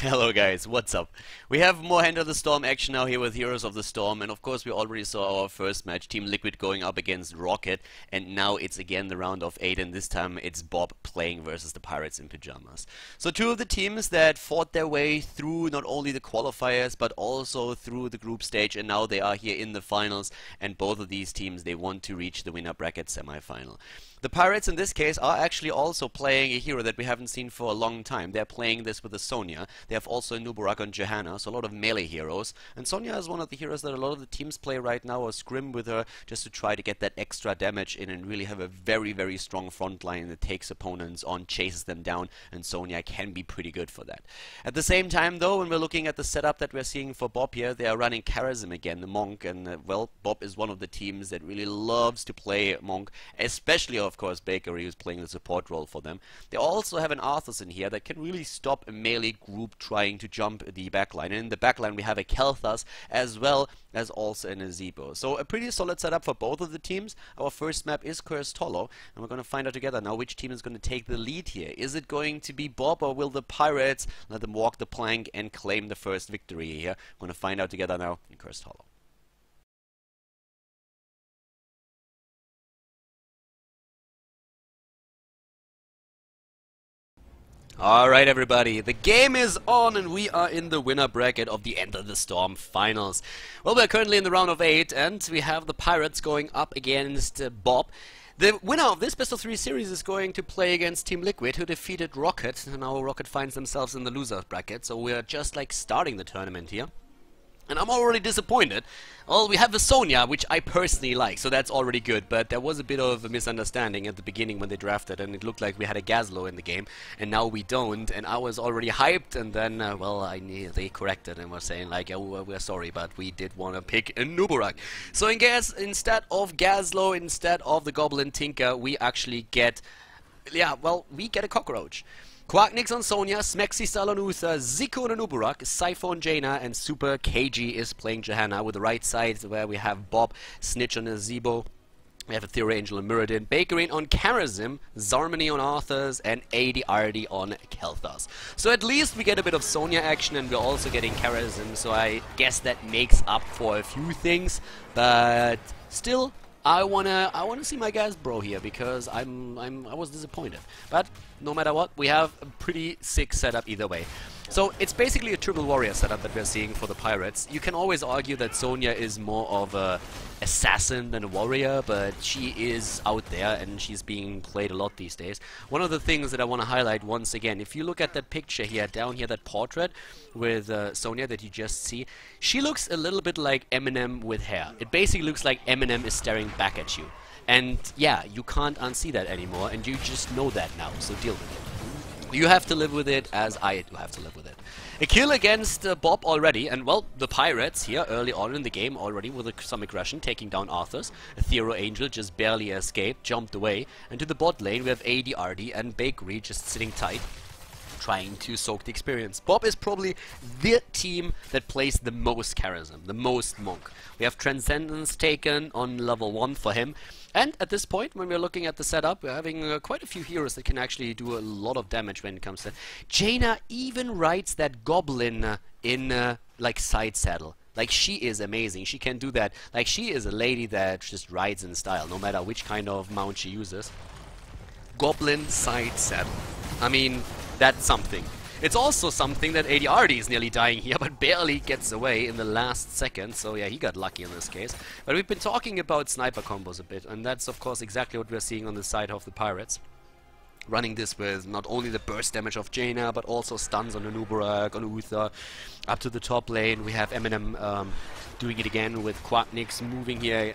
Hello guys, what's up? We have more Hand of the Storm action now here with Heroes of the Storm, and of course we already saw our first match, Team Liquid going up against Rocket, and now it's again the round of 8, and this time it's Bob playing versus the Pirates in Pyjamas. So two of the teams that fought their way through not only the qualifiers but also through the group stage, and now they are here in the finals, and both of these teams, they want to reach the winner bracket semi-final. The Pirates in this case are actually also playing a hero that we haven't seen for a long time. They're playing this with a Sonya. They have also a Nubarak and Johanna, so a lot of melee heroes. And Sonya is one of the heroes that a lot of the teams play right now, or scrim with her just to try to get that extra damage in and really have a very, very strong front line that takes opponents on, chases them down, and Sonya can be pretty good for that. At the same time though, when we're looking at the setup that we're seeing for Bob here, they are running Charism again, the Monk, and well, Bob is one of the teams that really loves to play Monk, especially of course Bakery, who's playing the support role for them. They also have an Arthas in here that can really stop a melee group trying to jump the backline. And in the backline we have a Khaldor as well as also an Azebo. So a pretty solid setup for both of the teams. Our first map is Hollow, and we're going to find out together now which team is going to take the lead here. Is it going to be Bob, or will the Pirates let them walk the plank and claim the first victory here? We're going to find out together now in Hollow. Alright everybody, the game is on and we are in the winner bracket of the End of the Storm finals. Well, we're currently in the round of 8 and we have the Pirates going up against Bob. The winner of this best of 3 series is going to play against Team Liquid, who defeated Rocket, and now Rocket finds themselves in the loser bracket, so we're just like starting the tournament here. And I'm already disappointed. Well, we have the Sonya, which I personally like, so that's already good. But there was a bit of a misunderstanding at the beginning when they drafted, and it looked like we had a Gazlo in the game, and now we don't. And I was already hyped, and then, well, they corrected and were saying like, oh, well, we're sorry, but we did want to pick a Nubarak. So instead of Gazlo, instead of the Goblin Tinker, we actually get, yeah, well, we get a Cockroach. Quarknix on Sonya, Smexy Stal on Uther, Zico on Nubarak, Cypher on Jaina, and Super KG is playing Johanna with the right side where we have Bob, Snitch on Azebo. We have a Theory Angel on Mirrodin, Bakerin on Charism, Zarmony on Arthas, and ADRD on Khaldor. So at least we get a bit of Sonya action, and we're also getting Charism, so I guess that makes up for a few things, but still, I wanna see my gas bro here, because I was disappointed. But no matter what, we have a pretty sick setup either way. So it's basically a triple warrior setup that we're seeing for the Pirates. You can always argue that Sonya is more of a assassin than a warrior, but she is out there and she's being played a lot these days. One of the things that I want to highlight once again, if you look at that picture here, down here, that portrait with Sonya that you just see, she looks a little bit like Eminem with hair. It basically looks like Eminem is staring back at you. And yeah, you can't unsee that anymore, and you just know that now, so deal with it. You have to live with it as I have to live with it. A kill against Bob already, and well, the Pirates here early on in the game already with some aggression, taking down Arthas. A Theory Angel just barely escaped, jumped away, and to the bot lane we have ADRD and Bakery just sitting tight, trying to soak the experience. Bob is probably the team that plays the most Charism, the most Monk. We have Transcendence taken on level 1 for him. And at this point, when we're looking at the setup, we're having quite a few heroes that can actually do a lot of damage when it comes to... Jaina even rides that Goblin in, like, side saddle. Like, she is amazing. She can do that. Like, she is a lady that just rides in style, no matter which kind of mount she uses. Goblin side saddle. I mean, that's something. It's also something that ADRD is nearly dying here, but barely gets away in the last second, so yeah, he got lucky in this case. But we've been talking about sniper combos a bit, and that's of course exactly what we're seeing on the side of the Pirates. Running this with not only the burst damage of Jaina, but also stuns on the Nubarak, on Uther. Up to the top lane, we have Eminem doing it again with Quarknix moving here.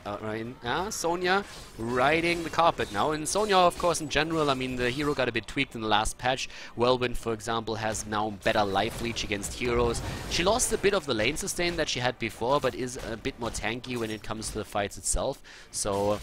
Sonya riding the carpet now. And Sonya, of course, in general, I mean, the hero got a bit tweaked in the last patch. Whirlwind, for example, has now better life leech against heroes. She lost a bit of the lane sustain that she had before, but is a bit more tanky when it comes to the fights itself. So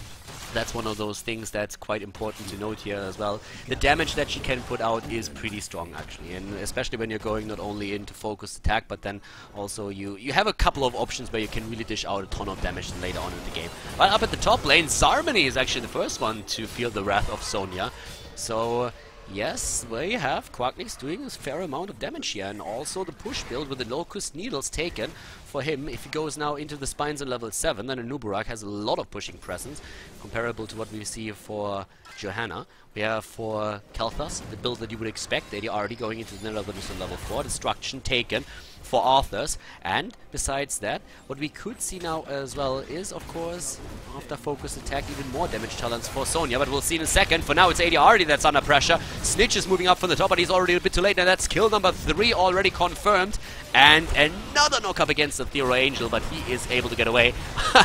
that's one of those things that's quite important to note here as well. The damage that she can put out is pretty strong, actually, and especially when you're going not only into focused attack, but then also you have a couple of options where you can really dish out a ton of damage later on in the game. But up at the top lane, Zarmony is actually the first one to feel the wrath of Sonya. So Yes, we have Quacknix doing a fair amount of damage here, and also the push build with the Locust Needles taken for him. If he goes now into the Spines on level 7, then Anubarak has a lot of pushing presence, comparable to what we see for Johanna. We have for Kelthas, the build that you would expect, they're already going into the Netherlands on level 4, Destruction taken for Arthurs, and besides that, what we could see now as well is, of course, after focus attack, even more damage talents for Sonya, but we'll see in a second. For now, it's ADRD that's under pressure. Snitch is moving up from the top, but he's already a bit too late, and that's kill number 3 already confirmed, and another knock up against the Thero Angel, but he is able to get away.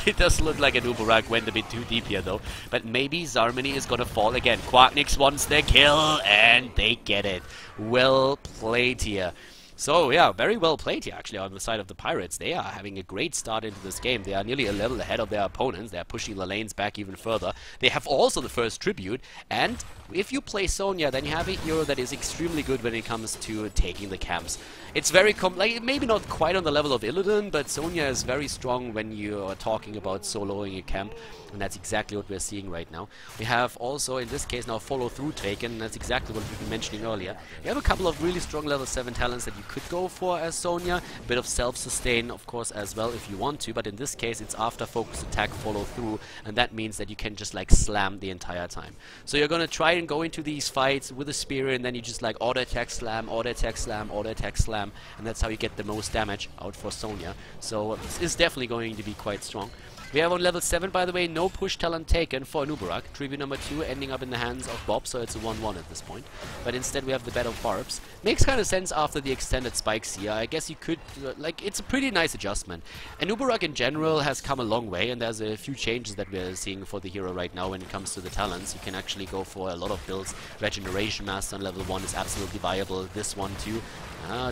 It does look like Anubarak went a bit too deep here, though, but maybe Zarmini is gonna fall again. Quacknix wants their kill, and they get it. Well played here. So yeah, very well played here actually on the side of the Pirates. They are having a great start into this game. They are nearly a level ahead of their opponents. They are pushing the lanes back even further. They have also the first tribute, and if you play Sonya, then you have a hero that is extremely good when it comes to taking the camps. It's very like maybe not quite on the level of Illidan, but Sonya is very strong when you are talking about soloing a camp, and that's exactly what we're seeing right now. We have also, in this case, now follow through taken, and that's exactly what we've been mentioning earlier. You have a couple of really strong level 7 talents that you could go for as Sonya, a bit of self-sustain, of course, as well if you want to, but in this case, it's after focus attack follow through, and that means that you can just like slam the entire time. So you're gonna try and go into these fights with a spear, and then you just like auto attack slam, auto attack slam, auto attack slam, and that's how you get the most damage out for Sonya. So this is definitely going to be quite strong. We have on level 7, by the way, no push talent taken for Anubarak. Tribute number 2 ending up in the hands of Bob, so it's a 1-1 at this point. But instead we have the Bed of Barbs. Makes kind of sense after the extended spikes here. I guess you could, like, it's a pretty nice adjustment. Anubarak in general has come a long way, and there's a few changes that we're seeing for the hero right now when it comes to the talents. You can actually go for a lot of builds. Regeneration Master on level 1 is absolutely viable. This one too.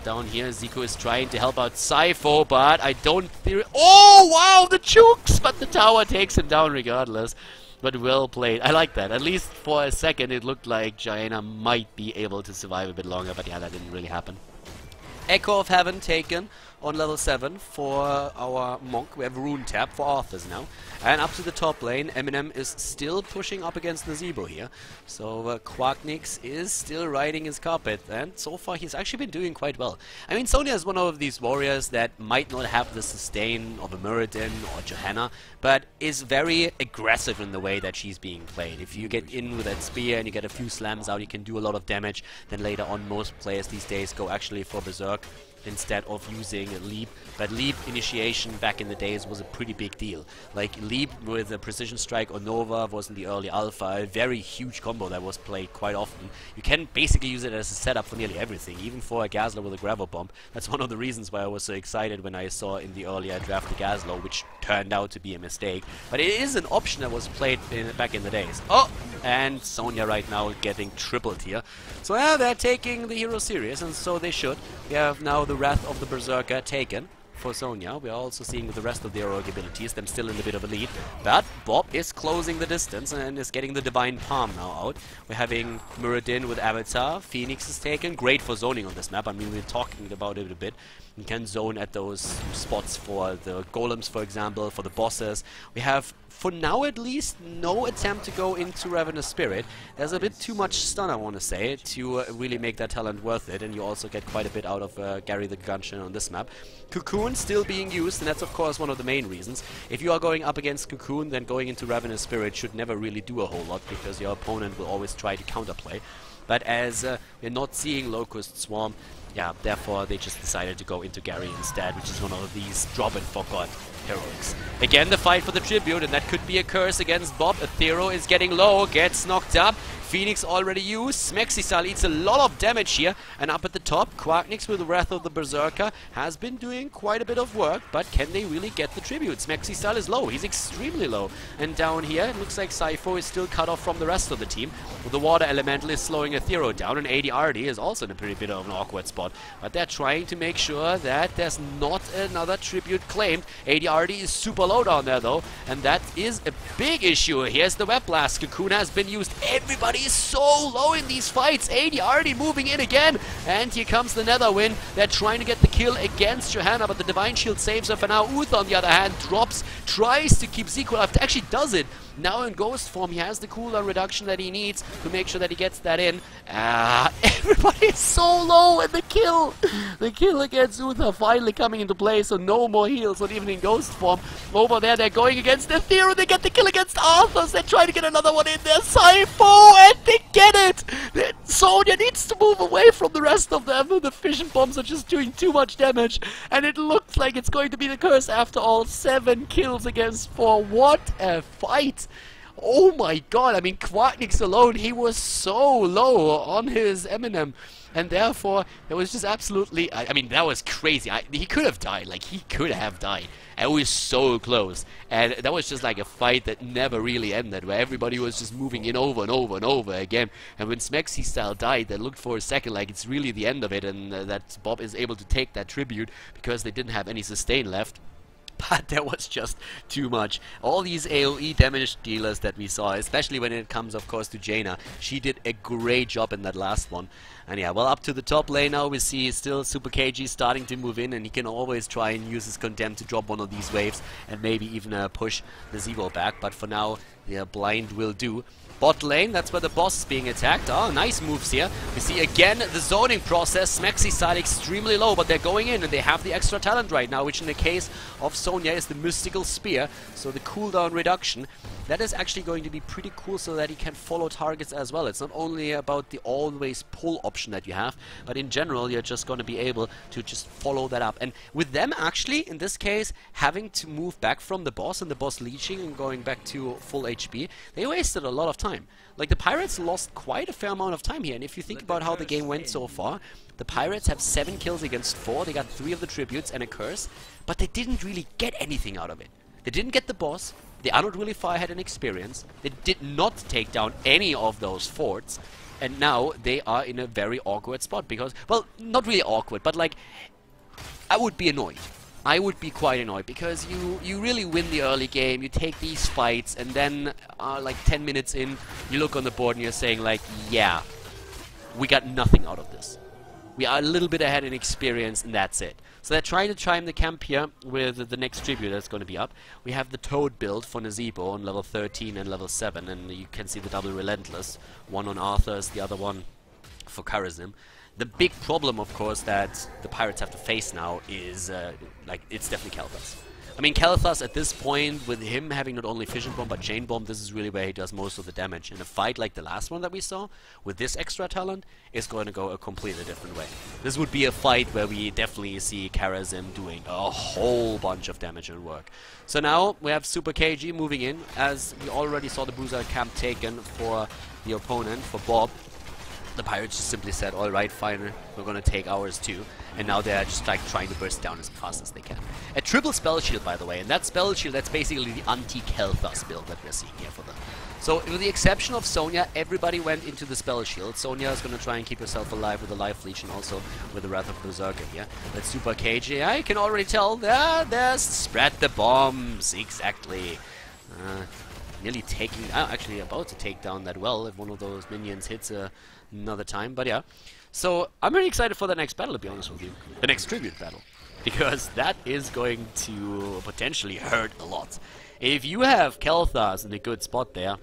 Down here, Zico is trying to help out Sypho, but I don't think... Oh, wow, the chooks! But the tower takes him down regardless. But well played. I like that. At least for a second, it looked like Jaina might be able to survive a bit longer, but yeah, that didn't really happen. Echo of Heaven taken on level 7 for our Monk. We have Rune Tap for Arthurs now. And up to the top lane, Eminem is still pushing up against Nazebo here. So Quacknix is still riding his carpet, and so far he's actually been doing quite well. I mean, Sonya is one of these warriors that might not have the sustain of a Muradin or Johanna, but is very aggressive in the way that she's being played. If you get in with that spear and you get a few slams out, you can do a lot of damage. Then later on, most players these days go actually for Berserk instead of using Leap. But Leap initiation back in the days was a pretty big deal. Like Leap with a Precision Strike or Nova was in the early alpha, a very huge combo that was played quite often. You can basically use it as a setup for nearly everything, even for a Gazler with a Gravel Bomb. That's one of the reasons why I was so excited when I saw in the earlier draft the Gazler, which turned out to be a mistake. But it is an option that was played back in the days. Oh! And Sonya right now getting tripled here. So yeah, they're taking the hero serious, and so they should. We have now the Wrath of the Berserker taken for Sonya. We are also seeing with the rest of the heroic abilities, them still in a bit of a lead. But Bob is closing the distance and is getting the Divine Palm now out. We're having Muradin with Avatar. Phoenix is taken. Great for zoning on this map. I mean, we're talking about it a bit. You can zone at those spots for the golems, for example, for the bosses. We have, for now at least, no attempt to go into Ravenous Spirit. There's a bit too much stun, I want to say, to really make that talent worth it, and you also get quite a bit out of Gary the Gunshin on this map. Cocoon still being used, and that's of course one of the main reasons. If you are going up against Cocoon, then going into Ravenous Spirit should never really do a whole lot, because your opponent will always try to counterplay. But as we're not seeing Locust Swarm, yeah, therefore they just decided to go into Gary instead, which is one of these drop and forgot heroics. Again, the fight for the tribute, and that could be a curse against Bob. Athero is getting low, gets knocked up. Phoenix already used. Smexisal eats a lot of damage here. And up at the top, Quacknix with the Wrath of the Berserker has been doing quite a bit of work, but can they really get the tribute? Smexisal is low. He's extremely low. And down here, it looks like Sypho is still cut off from the rest of the team. The Water Elemental is slowing Athero down, and ADRD is also in a pretty bit of an awkward spot. But they're trying to make sure that there's not another tribute claimed. ADRD is super low down there, though, and that is a big issue. Here's the Web Blast. Cocoon has been used. Everybody is so low in these fights. ADRD moving in again, and here comes the Nether Wind. They're trying to get the kill against Johanna, but the Divine Shield saves her for now. Uth, on the other hand, drops, tries to keep Zico alive. Actually does it Now in Ghost form, he has the cooldown reduction that he needs to make sure that he gets that in. Everybody is so low, and the kill against Uther finally coming into play, so no more heals, not even in Ghost form. Over there, they're going against the Theron, they get the kill against Arthurs, they're trying to get another one in there, Sypho, and they get it! Sonya needs to move away from the rest of them, the fission bombs are just doing too much damage, and it looks like it's going to be the curse after all. 7 kills against 4, what a fight! Oh my god, I mean, Quartnix alone, he was so low on his Eminem. And therefore, it was just absolutely, I mean, that was crazy. He could have died, like, he could have died. And it was so close. And that was just like a fight that never really ended, where everybody was just moving in over and over and over again. And when Smexy style died, that looked for a second like it's really the end of it, and that Bob is able to take that tribute because they didn't have any sustain left. But that was just too much. All these AoE damage dealers that we saw, especially when it comes, of course, to Jaina, she did a great job in that last one. And yeah, well, up to the top lane now, we see still Super KG starting to move in, and he can always try and use his Condemn to drop one of these waves and maybe even push the Zevo back. But for now, the blind will do. Bot lane, that's where the boss is being attacked. Oh, nice moves here. We see again the zoning process. Smexy side extremely low, but they're going in and they have the extra talent right now, which in the case of Sonya is the Mystical Spear. So the cooldown reduction, that is actually going to be pretty cool so that he can follow targets as well. It's not only about the always pull option that you have, but in general you're just going to be able to just follow that up. And with them actually, in this case, having to move back from the boss and the boss leeching and going back to full HP, they wasted a lot of time. Like, the Pirates lost quite a fair amount of time here, and if you think about how the game went so far, the Pirates have 7 kills against 4, they got 3 of the tributes and a curse, but they didn't really get anything out of it. They didn't get the boss, they are not really far ahead in experience, they did not take down any of those forts, and now they are in a very awkward spot because, well, not really awkward, but like, I would be annoyed. I would be quite annoyed because you really win the early game, you take these fights, and then like 10 minutes in, you look on the board and you're saying like, yeah, we got nothing out of this. We are a little bit ahead in experience, and that's it. So they're trying to time the camp here with the next tribute that's going to be up. We have the Toad build for Nazebo on level 13 and level 7, and you can see the double Relentless. One on Arthur's, the other one for Karazim. The big problem, of course, that the Pirates have to face now is, like, it's definitely Kalthas. I mean, Kalthas at this point, with him having not only Fission Bomb but Chain Bomb, this is really where he does most of the damage. In a fight like the last one that we saw, with this extra talent, is going to go a completely different way. This would be a fight where we definitely see Karazim doing a whole bunch of damage and work. So now we have Super KG moving in, as we already saw the Bruiser camp taken for the opponent, for Bob. The Pirates just simply said, alright, fine, we're gonna take ours too. And now they're just like trying to burst down as fast as they can. A triple spell shield, by the way, and that spell shield, that's basically the anti-Kelthas build that we're seeing here for them. So with the exception of Sonya, everybody went into the spell shield. Sonya is gonna try and keep herself alive with the Life Leech and also with the Wrath of Berserker here. That's Super KG, I can already tell, there's spread the bombs, exactly. Nearly taking, actually about to take down that well if one of those minions hits another time, but yeah. So I'm really excited for the next battle, to be honest with you. The next tribute battle. Because that is going to potentially hurt a lot. If you have Kelthas in a good spot there,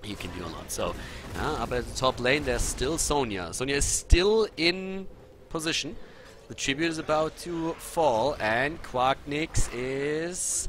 you can do a lot. So, up at the top lane, there's still Sonya. Sonya is still in position. The tribute is about to fall, and Quartnix is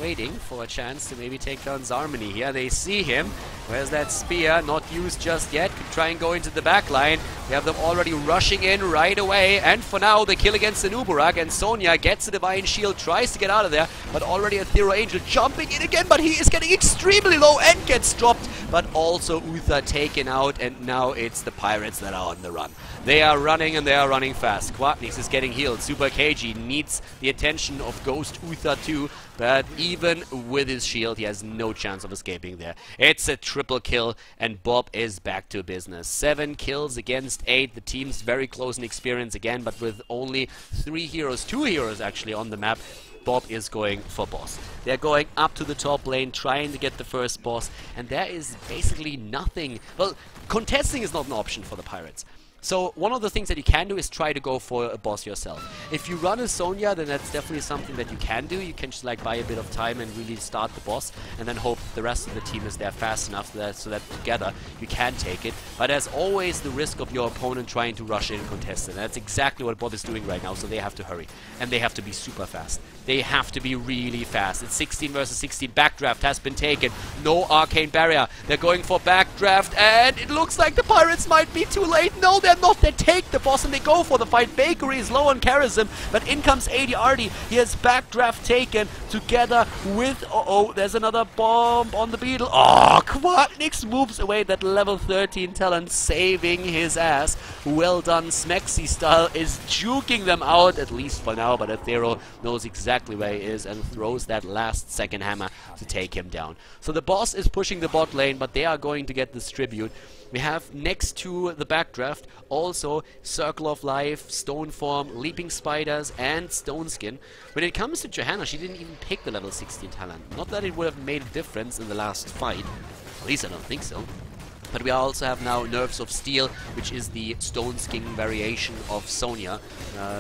waiting for a chance to maybe take down Zarmany here. They see him. Where's that spear? Not used just yet. Could try and go into the back line. We have them already rushing in right away. And for now, the kill against the Nubarak. And Sonya gets the Divine Shield, tries to get out of there. But already a Thero Angel jumping in again. But he is getting extremely low and gets dropped. But also Uther taken out. And now it's the Pirates that are on the run. They are running, and they are running fast. Quartnix is getting healed. Super KG needs the attention of Ghost Uther too. But even with his shield, he has no chance of escaping there. It's a triple kill, and Bob is back to business. 7 kills against 8. The team's very close in experience again, but with only 3 heroes, 2 heroes actually on the map, Bob is going for boss. They're going up to the top lane, trying to get the first boss, and there is basically nothing. Well, contesting is not an option for the Pirates. So one of the things that you can do is try to go for a boss yourself. If you run a Sonya, then that's definitely something that you can do. You can just like buy a bit of time and really start the boss, and then hope the rest of the team is there fast enough so that together you can take it. But there's always the risk of your opponent trying to rush in and contest it. And that's exactly what Bob is doing right now, so they have to hurry. And they have to be super fast. They have to be really fast. It's 16 versus 16. Backdraft has been taken. No arcane barrier. They're going for backdraft, and it looks like the Pirates might be too late. No, they're not. They take the boss and they go for the fight. Bakery is low on charism, but in comes ADRD. He has backdraft taken together with... oh, there's another bomb on the beetle. Oh, Quartnix moves away that level 13 talent, saving his ass. Well done. Smexy style is juking them out, at least for now, but Athero knows exactly where he is and throws that last second hammer to take him down. So the boss is pushing the bot lane, but they are going to get this tribute. We have next to the backdraft also Circle of Life, Stone Form, Leaping Spiders, and Stone Skin. When it comes to Johanna, she didn't even pick the level 16 talent. Not that it would have made a difference in the last fight. At least I don't think so. But we also have now Nerves of Steel, which is the Stone Skin variation of Sonya.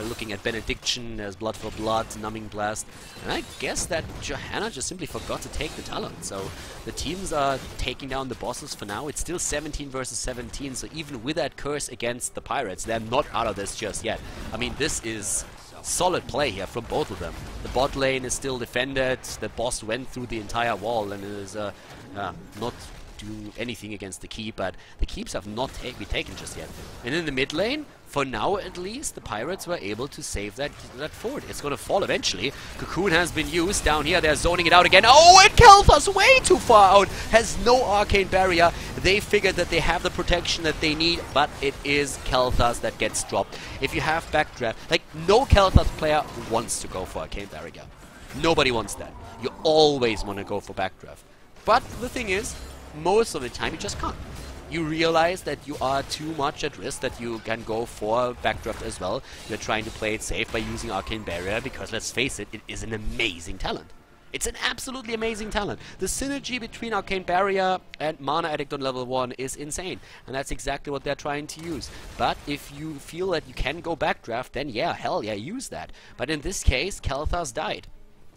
Looking at Benediction, there's Blood for Blood, Numbing Blast. And I guess that Johanna just simply forgot to take the talent. So the teams are taking down the bosses for now. It's still 17 versus 17, so even with that curse against the Pirates, they're not out of this just yet. I mean, this is solid play here from both of them. The bot lane is still defended, the boss went through the entire wall and is not do anything against the keep, but the keeps have not been taken just yet. And in the mid lane, for now at least, the Pirates were able to save that fort. It's gonna fall eventually. Cocoon has been used. Down here, they're zoning it out again. Oh, and Kel'Thur's way too far out. Has no arcane barrier. They figured that they have the protection that they need, but it is Kel'Thur's that gets dropped. If you have backdraft, like, no Kel'Thur's player wants to go for arcane barrier. Nobody wants that. You always want to go for backdraft. But the thing is, most of the time you just can't. You realize that you are too much at risk, that you can go for backdraft as well. You're trying to play it safe by using arcane barrier, because let's face it, it is an amazing talent. It's an absolutely amazing talent. The synergy between arcane barrier and mana addict on level 1 is insane, and that's exactly what they're trying to use. But if you feel that you can go backdraft, then yeah, hell yeah, use that. But in this case, Kel'Thur's died.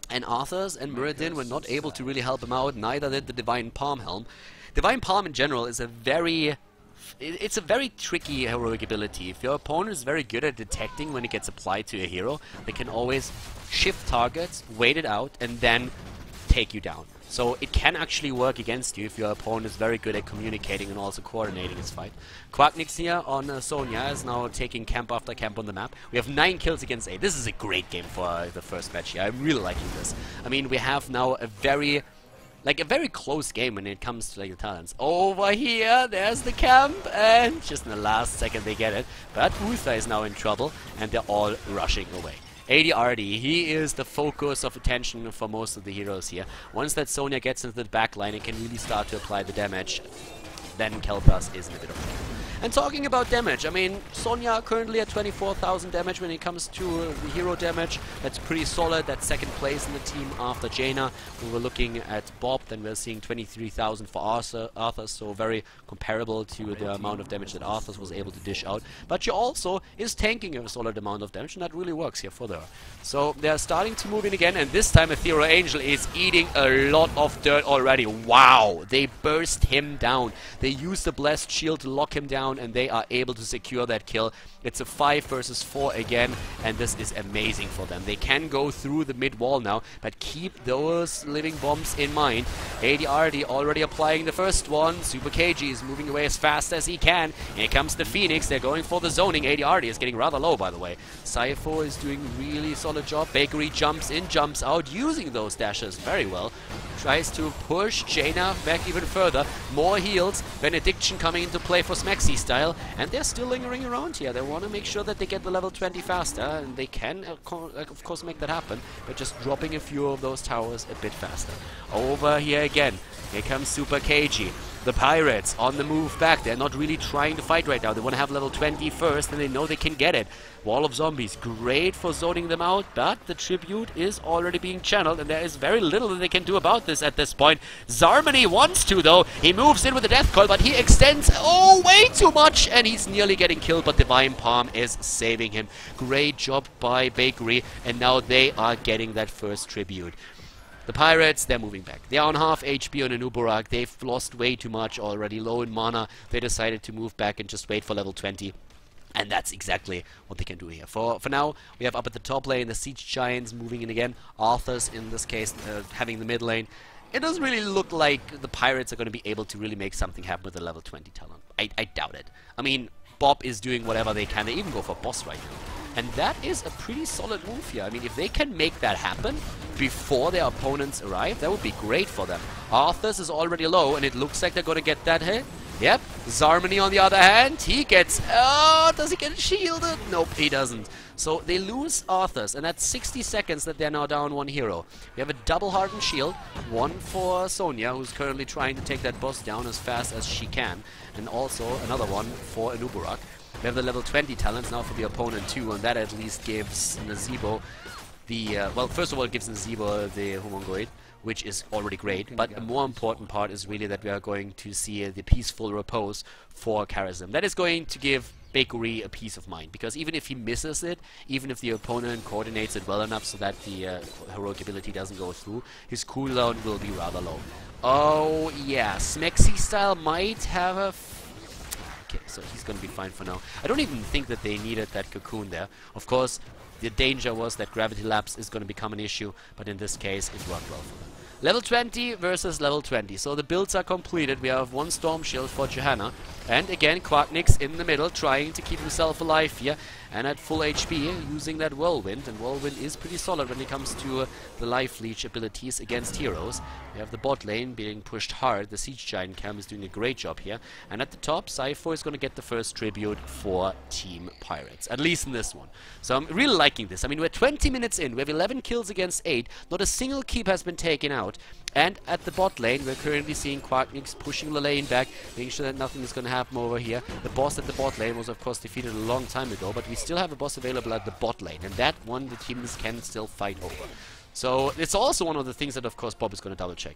And Arthur's and Muradin were not able to really help him out, neither did the Divine Palm Helm. Divine Palm in general is a very tricky heroic ability. If your opponent is very good at detecting when it gets applied to a hero, they can always shift targets, wait it out, and then take you down. So it can actually work against you if your opponent is very good at communicating and also coordinating his fight. Quartnix here on Sonya is now taking camp after camp on the map. We have 9 kills against 8. This is a great game for the first match here. I'm really liking this. I mean, we have now a very close game when it comes to like the talents. Over here, there's the camp, and just in the last second they get it. But Uther is now in trouble, and they're all rushing away. ADRD, he is the focus of attention for most of the heroes here. Once that Sonya gets into the backline and can really start to apply the damage, then Kel'Thur is in a bit of trouble. And talking about damage, I mean, Sonya currently at 24,000 damage when it comes to the hero damage. That's pretty solid. That's second place in the team after Jaina. We were looking at Bob, then we're seeing 23,000 for Arthur, so very comparable to the amount of damage that Arthur was able to dish out. But she also is tanking a solid amount of damage, and that really works here for her. So they're starting to move in again, and this time Ethereal Angel is eating a lot of dirt already. Wow! They burst him down. They use the Blessed Shield to lock him down, and they are able to secure that kill. It's a 5 versus 4 again, and this is amazing for them. They can go through the mid wall now, but keep those living bombs in mind. ADRD already applying the first one. Super KG is moving away as fast as he can. Here comes the Phoenix. They're going for the zoning. ADRD is getting rather low, by the way. Sypho is doing really solid job. Bakery jumps in, jumps out, using those dashes very well. Tries to push Jaina back even further. More heals. Benediction coming into play for Smexy style. And they're still lingering around here. They want to make sure that they get the level 20 faster. And they can, of course, make that happen. By just dropping a few of those towers a bit faster. Over here again. Here comes Super KG. The Pirates on the move back. They're not really trying to fight right now. They want to have level 20 first, and they know they can get it. Wall of Zombies, great for zoning them out, but the tribute is already being channeled, and there is very little that they can do about this at this point. Zarmany wants to, though. He moves in with the Death Coil, but he extends, oh, way too much, and he's nearly getting killed, but Divine Palm is saving him. Great job by Bakery, and now they are getting that first tribute. The Pirates, they're moving back. They are on half HP on Anubarak. They've lost way too much already. Low in mana. They decided to move back and just wait for level 20. And that's exactly what they can do here. For now, we have up at the top lane the Siege Giants moving in again. Arthur's, in this case, having the mid lane. It doesn't really look like the Pirates are going to be able to really make something happen with the level 20 talent. I doubt it. I mean, Bob is doing whatever they can. They even go for boss right now. And that is a pretty solid move here. I mean, if they can make that happen before their opponents arrive, that would be great for them. Arthur's is already low, and it looks like they're going to get that hit. Yep. Zarmany, on the other hand, he gets... Oh, does he get shielded? Nope, he doesn't. So they lose Arthur's, and that's 60 seconds that they're now down one hero. We have a double hardened shield, one for Sonya, who's currently trying to take that boss down as fast as she can, and also another one for Anubarak. We have the level 20 talents now for the opponent too, and that at least gives Nazeebo the... well, first of all, it gives Nazeebo the Humongoid, which is already great, but the more important part is really that we are going to see the peaceful repose for Charism. That is going to give Bakery a peace of mind, because even if he misses it, even if the opponent coordinates it well enough so that the heroic ability doesn't go through, his cooldown will be rather low. Oh yeah, Smexy style might have a... Okay, so he's going to be fine for now. I don't even think that they needed that cocoon there. Of course, the danger was that gravity lapse is going to become an issue, but in this case, it worked well for them. Level 20 versus level 20. So the builds are completed. We have one Storm Shield for Johanna. And again, Quarknix in the middle, trying to keep himself alive here. And at full HP, using that Whirlwind. And Whirlwind is pretty solid when it comes to the Life Leech abilities against heroes. We have the bot lane being pushed hard. The Siege Giant Cam is doing a great job here. And at the top, Cypher is going to get the first tribute for Team Pirates. At least in this one. So I'm really liking this. I mean, we're 20 minutes in. We have 11 kills against 8. Not a single keep has been taken out. And at the bot lane, we're currently seeing Quarknix pushing the lane back, making sure that nothing is going to happen over here. The boss at the bot lane was, of course, defeated a long time ago, but we still have a boss available at the bot lane, and that one the teams can still fight over. So it's also one of the things that, of course, Bob is going to double check.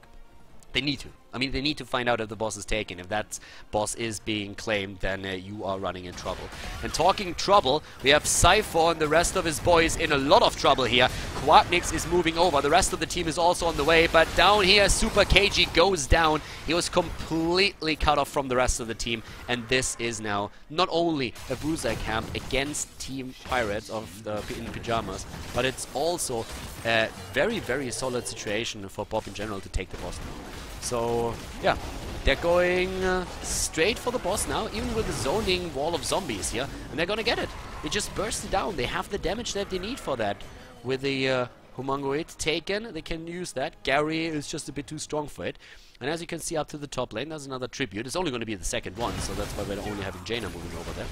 They need to. I mean, they need to find out if the boss is taken. If that boss is being claimed, then you are running in trouble. And talking trouble, we have Cypher and the rest of his boys in a lot of trouble here. Quarknix is moving over. The rest of the team is also on the way. But down here, Super KG goes down. He was completely cut off from the rest of the team. And this is now not only a bruiser camp against Team Pirates of the in Pyjamas, but it's also a very, very solid situation for Bob in general to take the boss now. So, yeah, they're going straight for the boss now, even with the zoning Wall of Zombies here, and they're gonna get it. They just burst it down. They have the damage that they need for that. With the Humongoid taken, they can use that. Gary is just a bit too strong for it. And as you can see up to the top lane, there's another tribute. It's only going to be the second one, so that's why we're only having Jaina moving over there.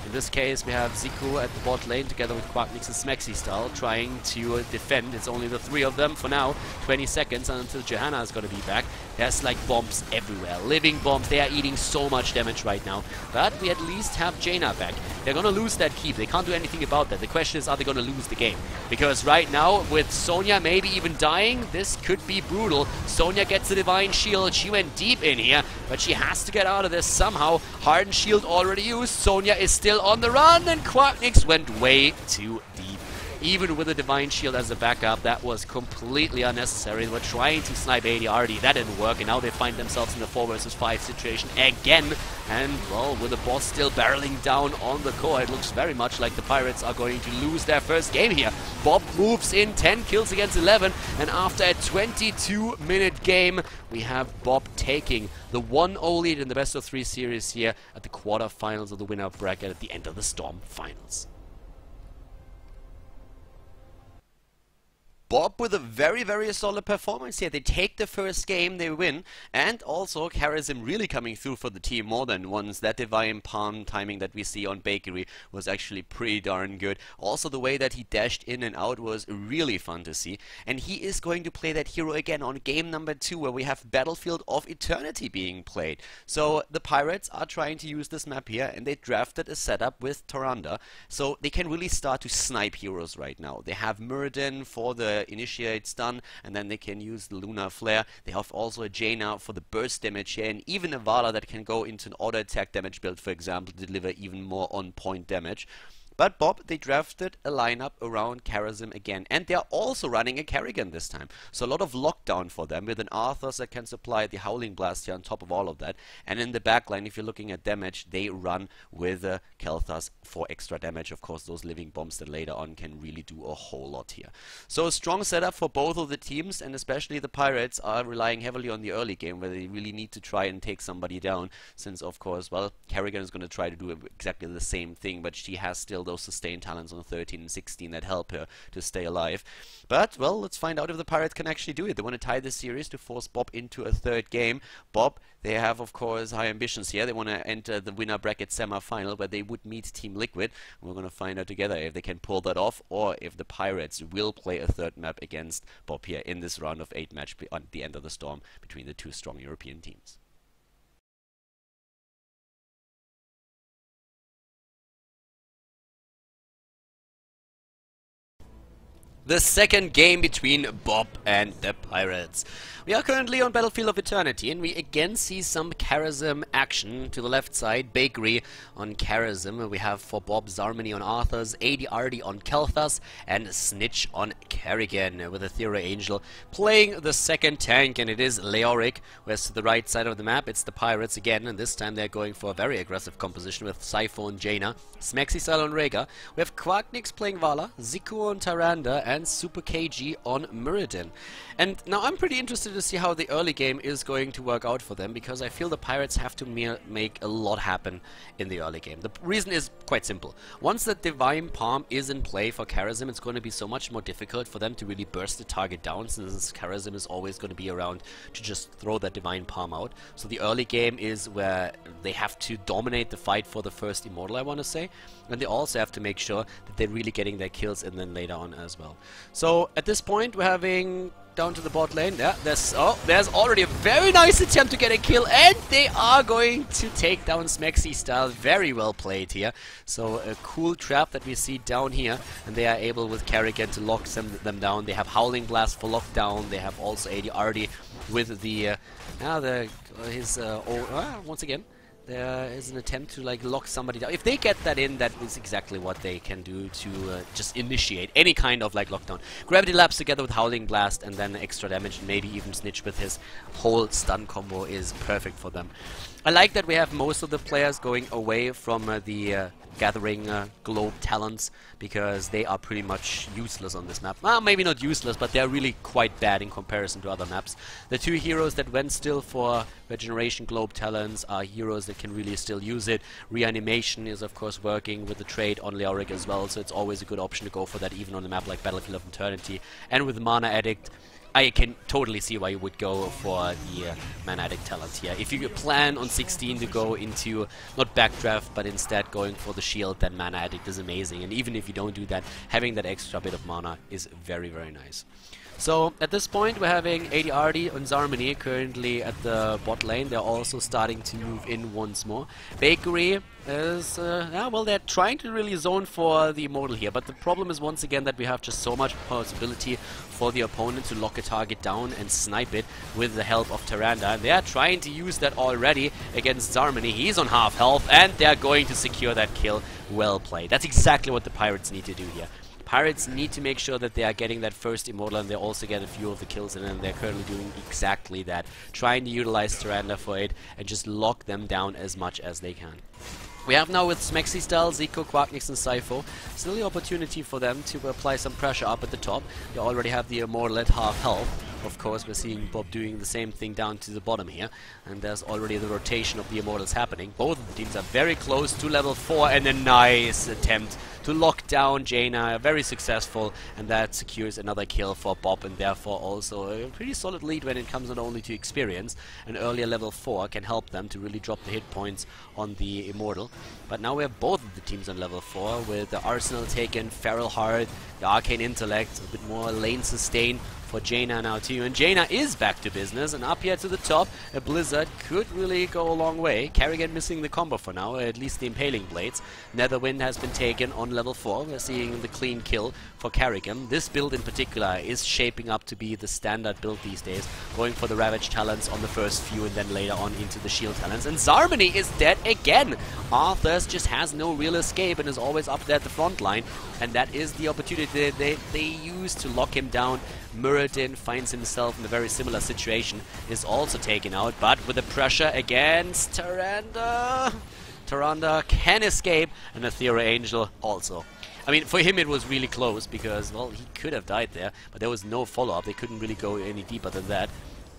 In this case, we have Zico at the bot lane together with Quarknix and Smexy style trying to defend. It's only the three of them for now. 20 seconds until Johanna is going to be back. There's like bombs everywhere. Living bombs. They are eating so much damage right now. But we at least have Jaina back. They're going to lose that keep. They can't do anything about that. The question is, are they going to lose the game? Because right now, with Sonya maybe even dying, this could be brutal. Sonya gets the Divine Shield. She went deep in here, but she has to get out of this somehow. Hardened Shield already used. Sonya is still on the run, and Quarknix went way too deep. Even with the Divine Shield as a backup, that was completely unnecessary. They were trying to snipe ADRD, that didn't work, and now they find themselves in a 4 versus 5 situation again. And, well, with the boss still barreling down on the core, it looks very much like the Pirates are going to lose their first game here. Bob moves in 10 kills against 11, and after a 22-minute game, we have Bob taking the 1-0 lead in the best of 3 series here at the quarterfinals of the winner bracket at the end of the Storm Finals. Bob with a very solid performance here. They take the first game, they win, and also Charism really coming through for the team more than once. That Divine Palm timing that we see on Bakery was actually pretty darn good. Also the way that he dashed in and out was really fun to see. And he is going to play that hero again on game number 2, where we have Battlefield of Eternity being played. So the Pirates are trying to use this map here, and they drafted a setup with Tyrande, so they can really start to snipe heroes right now. They have Muradin for the initiate stun, and then they can use the Lunar Flare. They have also a Jaina for the burst damage here, and even a Vala that can go into an auto attack damage build, for example, to deliver even more on point damage. But Bob, they drafted a lineup around Charism again, and they're also running a Kerrigan this time. So a lot of lockdown for them, with an Arthas that can supply the Howling Blast here on top of all of that. And in the backline, if you're looking at damage, they run with Kel'Thas for extra damage. Of course, those living bombs that later on can really do a whole lot here. So a strong setup for both of the teams, and especially the Pirates are relying heavily on the early game, where they really need to try and take somebody down, since of course, well, Kerrigan is going to try to do exactly the same thing, but she has still those sustained talents on 13 and 16 that help her to stay alive. But, well, let's find out if the Pirates can actually do it. They want to tie this series to force Bob into a third game. Bob, they have, of course, high ambitions here. They want to enter the winner bracket semi-final, where they would meet Team Liquid. We're going to find out together if they can pull that off, or if the Pirates will play a third map against Bob here in this round of 8 match on the end of the storm between the two strong European teams. The second game between Bob and the Pirates. We are currently on Battlefield of Eternity, and we again see some Charism action. To the left side, Bakery on Charism. We have for Bob Zarmany on Arthas, AD on Kel'Thas, and Snitch on Kerrigan, with Aethera Angel playing the second tank, and it is Leoric. Whereas to the right side of the map, it's the Pirates again, and this time they're going for a very aggressive composition with Sypho on Jaina, Smexicel on Rhaegar. We have Quarknix playing Vala, Zico on Tyrande, and Super KG on Muradin. And now I'm pretty interested to see how the early game is going to work out for them, because I feel the Pirates have to make a lot happen in the early game. The reason is quite simple. Once the Divine Palm is in play for Charism, it's going to be so much more difficult for them to really burst the target down, since Charism is always going to be around to just throw that Divine Palm out. So the early game is where they have to dominate the fight for the first Immortal, I want to say. And they also have to make sure that they're really getting their kills in then later on as well. So at this point, we're having down to the bot lane. Yeah, there's already a very nice attempt to get a kill, and they are going to take down Smexy style. Very well played here. So a cool trap that we see down here, and they are able with Kerrigan to lock them down. They have Howling Blast for lockdown. They have also AD with the once again. There is an attempt to like lock somebody down. If they get that in, that is exactly what they can do to just initiate any kind of like lockdown. Gravity Lapse together with Howling Blast, and then extra damage, and maybe even Snitch with his whole stun combo is perfect for them. I like that we have most of the players going away from the gathering globe talents, because they are pretty much useless on this map. Well, maybe not useless, but they're really quite bad in comparison to other maps. The two heroes that went still for Regeneration Globe talents are heroes that can really still use it. Reanimation is of course working with the trade on Leoric as well, so it's always a good option to go for that even on a map like Battlefield of Eternity. And with Mana Addict, I can totally see why you would go for the Mana Addict talent here. If you plan on 16 to go into, not Backdraft, but instead going for the shield, then Mana Addict is amazing. And even if you don't do that, having that extra bit of mana is very, very nice. So at this point we're having AD on Zarmany currently at the bot lane. They're also starting to move in once more. Bakery is, well, they're trying to really zone for the Immortal here, but the problem is once again that we have just so much possibility for the opponent to lock a target down and snipe it with the help of Tyrande. They are trying to use that already against Zarmany. He's on half health, and they're going to secure that kill. Well played. That's exactly what the Pirates need to do here. Pirates need to make sure that they are getting that first Immortal, and they also get a few of the kills in, and they're currently doing exactly that. Trying to utilize Tyrande for it and just lock them down as much as they can. We have now with Smexy style, Zico, Quarknix and Sypho still the opportunity for them to apply some pressure up at the top. They already have the Immortal at half health. Of course, we're seeing Bob doing the same thing down to the bottom here, and there's already the rotation of the Immortals happening. Both of the teams are very close to level 4, and a nice attempt to lock down Jaina. Very successful, and that secures another kill for Bob, and therefore also a pretty solid lead when it comes not only to experience. An earlier level 4 can help them to really drop the hit points on the Immortal. But now we have both of the teams on level 4 with the Arsenal taken, Feral Heart, the Arcane Intellect, a bit more lane sustain for Jaina now too, and Jaina is back to business, and up here to the top, a Blizzard could really go a long way. Kerrigan missing the combo for now, at least the Impaling Blades. Netherwind has been taken on level 4, we're seeing the clean kill for Kerrigan. This build in particular is shaping up to be the standard build these days, going for the Ravage talents on the first few and then later on into the shield talents. And Zarmony is dead again! Arthas just has no real escape and is always up there at the front line, and that is the opportunity they use to lock him down. Muradin finds himself in a very similar situation, is also taken out, but with the pressure against Tyrande. Tyrande can escape, and Aethera Angel also. I mean, for him it was really close, because, well, he could have died there, but there was no follow-up. They couldn't really go any deeper than that.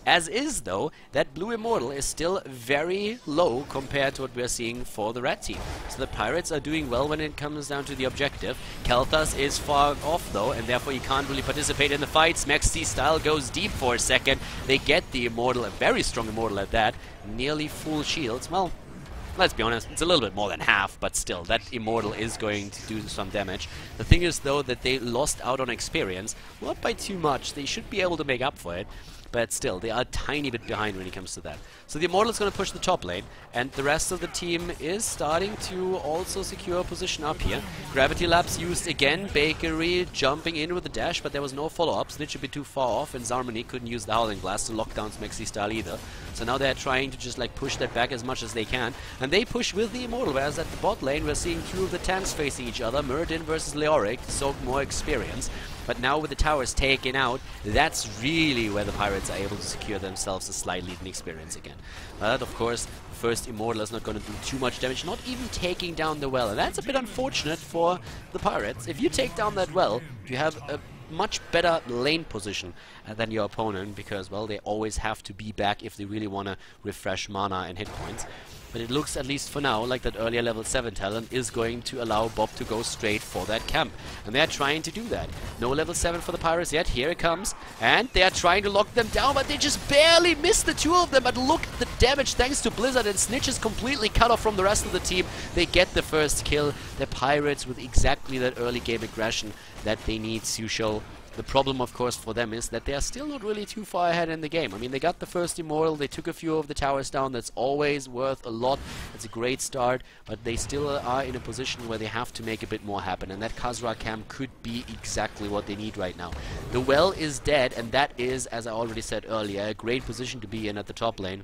As is, though, that blue Immortal is still very low compared to what we're seeing for the red team. So the Pirates are doing well when it comes down to the objective. Kel'Thas is far off, though, and therefore he can't really participate in the fights. Maxi style goes deep for a second. They get the Immortal, a very strong Immortal at that. Nearly full shields. Well, let's be honest, it's a little bit more than half, but still, that Immortal is going to do some damage. The thing is, though, that they lost out on experience. Not by too much. They should be able to make up for it. But still, they are a tiny bit behind when it comes to that. So the Immortal is going to push the top lane, and the rest of the team is starting to also secure a position up here. Gravity Labs used again, Bakery jumping in with the dash, but there was no follow-up. Snitch a bit too far off, and Zarmony couldn't use the Howling Blast to lock down Smexy style either. So now they're trying to just like push that back as much as they can, and they push with the Immortal, whereas at the bot lane we're seeing two of the tanks facing each other, Muradin versus Leoric, to soak more experience. But now with the towers taken out, that's really where the Pirates are able to secure themselves a slight lead in experience again. But of course, the first Immortal is not going to do too much damage, not even taking down the well. And that's a bit unfortunate for the Pirates. If you take down that well, you have a much better lane position than your opponent, because, well, they always have to be back if they really want to refresh mana and hit points. But it looks, at least for now, like that earlier level 7 talent is going to allow Bob to go straight for that camp. And they're trying to do that. No level 7 for the Pirates yet. Here it comes. And they are trying to lock them down, but they just barely missed the two of them. But look at the damage thanks to Blizzard, and Snitch is completely cut off from the rest of the team. They get the first kill. The Pirates with exactly that early game aggression that they need to show. The problem, of course, for them is that they are still not really too far ahead in the game. I mean, they got the first Immortal, they took a few of the towers down, that's always worth a lot. It's a great start, but they still are in a position where they have to make a bit more happen, and that Khazra camp could be exactly what they need right now. The well is dead, and that is, as I already said earlier, a great position to be in at the top lane.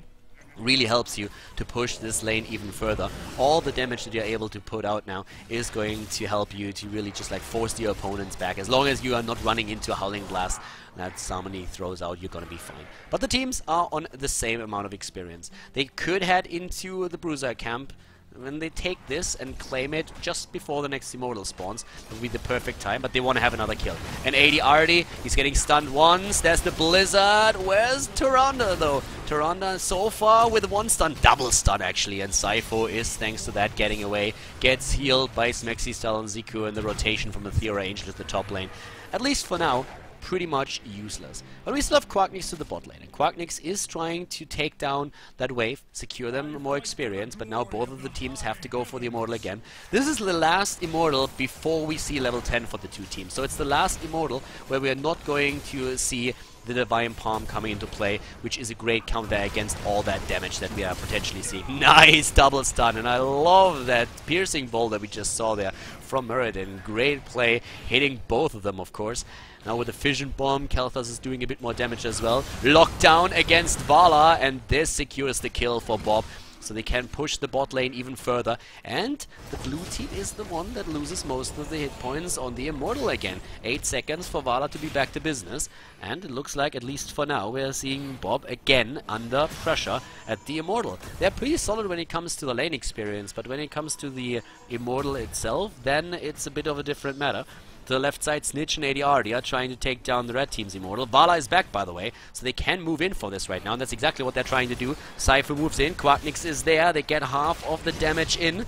Really helps you to push this lane even further. All the damage that you're able to put out now is going to help you to really just like force your opponents back. As long as you are not running into a Howling Blast that Zarmony throws out, you're gonna be fine. But the teams are on the same amount of experience. They could head into the Bruiser camp. When they take this and claim it just before the next Immortal spawns, it will be the perfect time, but they want to have another kill. And 80 Artie, he's getting stunned once. There's the Blizzard. Where's Tyrande, though? Tyrande so far with one stun, double stun actually, and Sypho is, thanks to that, getting away. Gets healed by Smexy Style and Ziku in the rotation from Aethera Angel to the top lane. At least for now, pretty much useless. But we still have Quacknix to the bot lane, and Quacknix is trying to take down that wave, secure them more experience, but now both of the teams have to go for the Immortal again. This is the last Immortal before we see level 10 for the two teams, so it's the last Immortal where we are not going to see the Divine Palm coming into play, which is a great counter against all that damage that we are potentially seeing. Nice double stun, and I love that piercing bolt that we just saw there from Muradin. Great play, hitting both of them, of course. Now with the Fission Bomb, Kel'Thas is doing a bit more damage as well. Lockdown against Vala, and this secures the kill for Bob. So they can push the bot lane even further, and the blue team is the one that loses most of the hit points on the Immortal again. 8 seconds for Vala to be back to business, and it looks like, at least for now, we're seeing Bob again under pressure at the Immortal. They're pretty solid when it comes to the lane experience, but when it comes to the Immortal itself, then it's a bit of a different matter. To the left side, Snitch and ADR are trying to take down the red team's Immortal. Vala is back, by the way, so they can move in for this right now, and that's exactly what they're trying to do. Sypho moves in, Quacknix is there, they get half of the damage in.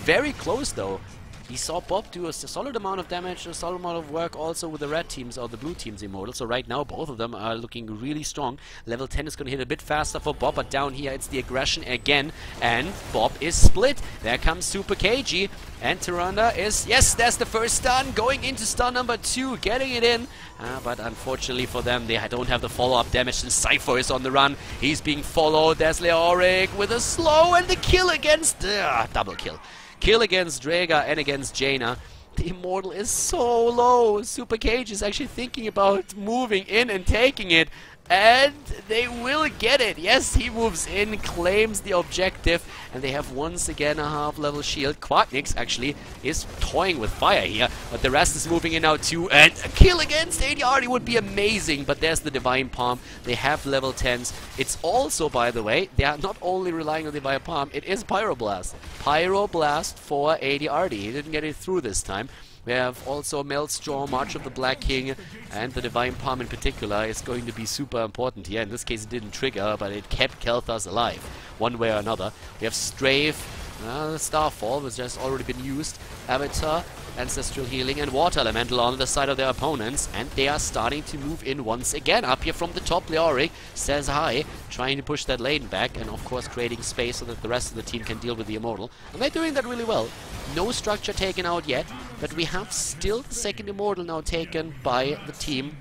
Very close, though. he saw Bob do a solid amount of damage, a solid amount of work also with the red teams or the blue team's immortal. So right now both of them are looking really strong. Level 10 is going to hit a bit faster for Bob, but down here it's the aggression again, and Bob is split. There comes Super KG, and Tyrande is, yes, there's the first stun, going into stun number 2, getting it in. But unfortunately for them, they don't have the follow-up damage, and Cypher is on the run. He's being followed. There's Leoric with a slow, and the kill against... double kill. Kill against Draga and against Jaina. The Immortal is so low. Super Cage is actually thinking about moving in and taking it. And they will get it. Yes, he moves in, claims the objective, and they have once again a half-level shield. Quarknix actually is toying with fire here, but the rest is moving in now too. And a kill against ADR would be amazing, but there's the Divine Palm. They have level 10s. It's also, by the way, they are not only relying on the Divine Palm, it is Pyroblast. Pyroblast for ADRD. He didn't get it through this time. We have also Maelstrom, March of the Black King, and the Divine Palm in particular is going to be super important here. In this case it didn't trigger, but it kept Kel'Thas alive, one way or another. We have Strafe, Starfall, which has already been used, Avatar, Ancestral Healing, and Water Elemental on the side of their opponents, and they are starting to move in once again. Up here from the top, Leoric says hi, trying to push that lane back, and of course creating space so that the rest of the team can deal with the Immortal. And they're doing that really well. No structure taken out yet, but we have still the second Immortal now taken by the team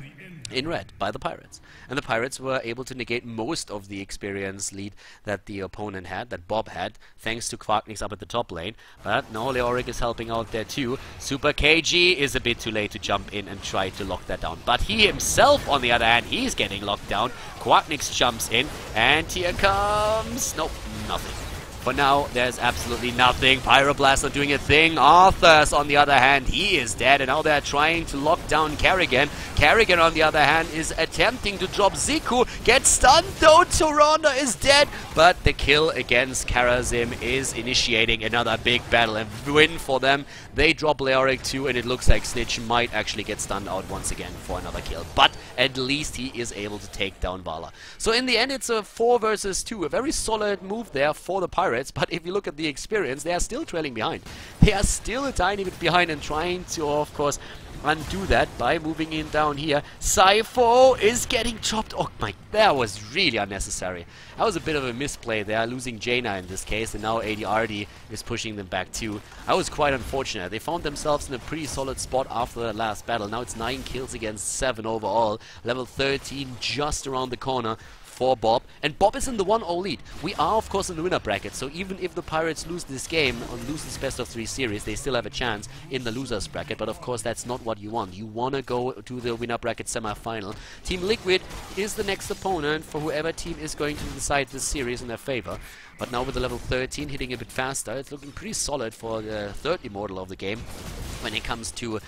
in red, by the Pirates. And the Pirates were able to negate most of the experience lead that the opponent had, that Bob had, thanks to Quarknix up at the top lane. But no, Leoric is helping out there too. Super KG is a bit too late to jump in and try to lock that down. But he himself, on the other hand, he's getting locked down. Quarknix jumps in, and here comes... nope, nothing. For now, there's absolutely nothing. Pyroblast are doing a thing. Arthas, on the other hand, he is dead. And now they're trying to lock down Kerrigan. Kerrigan, on the other hand, is attempting to drop Ziku. Gets stunned, though. Tyrande is dead. But the kill against Karazim is initiating another big battle. A win for them. They drop Leoric too, and it looks like Snitch might actually get stunned out once again for another kill. But at least he is able to take down Vala. So in the end, it's a 4 versus 2. A very solid move there for the Pirates. But if you look at the experience, they are still trailing behind. They are still a tiny bit behind and trying to, of course, undo that by moving in down here. Sypho is getting chopped. Oh my, that was really unnecessary. That was a bit of a misplay there, losing Jaina in this case, and now ADRD is pushing them back too. That was quite unfortunate. They found themselves in a pretty solid spot after the last battle. Now it's 9 kills against 7 overall. Level 13 just around the corner for Bob, and Bob is in the 1-0 lead. We are, of course, in the winner bracket, so even if the Pirates lose this game or lose this best of 3 series, they still have a chance in the losers bracket, but of course that's not what you want. You want to go to the winner bracket semi-final. Team Liquid is the next opponent for whoever team is going to decide this series in their favor. But now with the level 13 hitting a bit faster, it's looking pretty solid for the third Immortal of the game. When it comes to